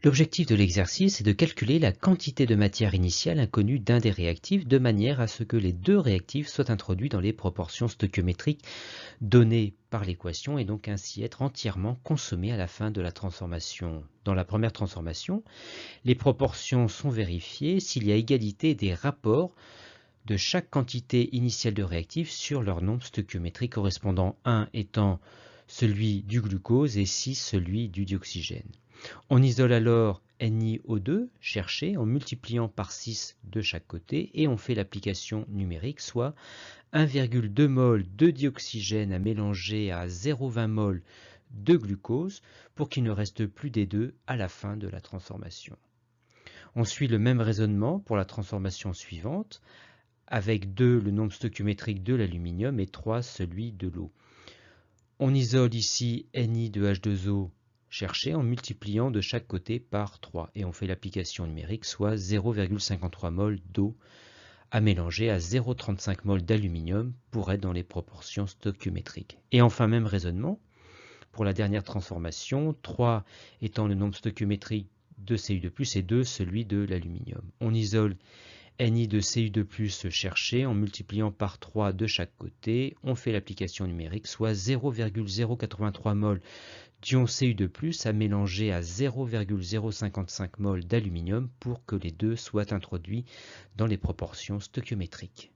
L'objectif de l'exercice est de calculer la quantité de matière initiale inconnue d'un des réactifs de manière à ce que les deux réactifs soient introduits dans les proportions stoichiométriques données par l'équation et donc ainsi être entièrement consommés à la fin de la transformation. Dans la première transformation, les proportions sont vérifiées s'il y a égalité des rapports de chaque quantité initiale de réactifs sur leur nombre stoichiométrique correspondant, 1 étant celui du glucose et 6 celui du dioxygène. On isole alors NiO2 cherché en multipliant par 6 de chaque côté et on fait l'application numérique, soit 1,2 mol de dioxygène à mélanger à 0,20 mol de glucose pour qu'il ne reste plus des deux à la fin de la transformation. On suit le même raisonnement pour la transformation suivante, avec 2 le nombre stoichiométrique de l'aluminium et 3 celui de l'eau. On isole ici Ni2H2O cherché en multipliant de chaque côté par 3 et on fait l'application numérique, soit 0,53 mol d'eau à mélanger à 0,35 mol d'aluminium pour être dans les proportions stoichiométriques. Et enfin, même raisonnement pour la dernière transformation, 3 étant le nombre stoichiométrique de Cu2+, et 2 celui de l'aluminium. On isole Ni de Cu2+ cherché en multipliant par 3 de chaque côté, on fait l'application numérique, soit 0,083 mol d'ion Cu2+ à mélanger à 0,055 mol d'aluminium pour que les deux soient introduits dans les proportions stoichiométriques.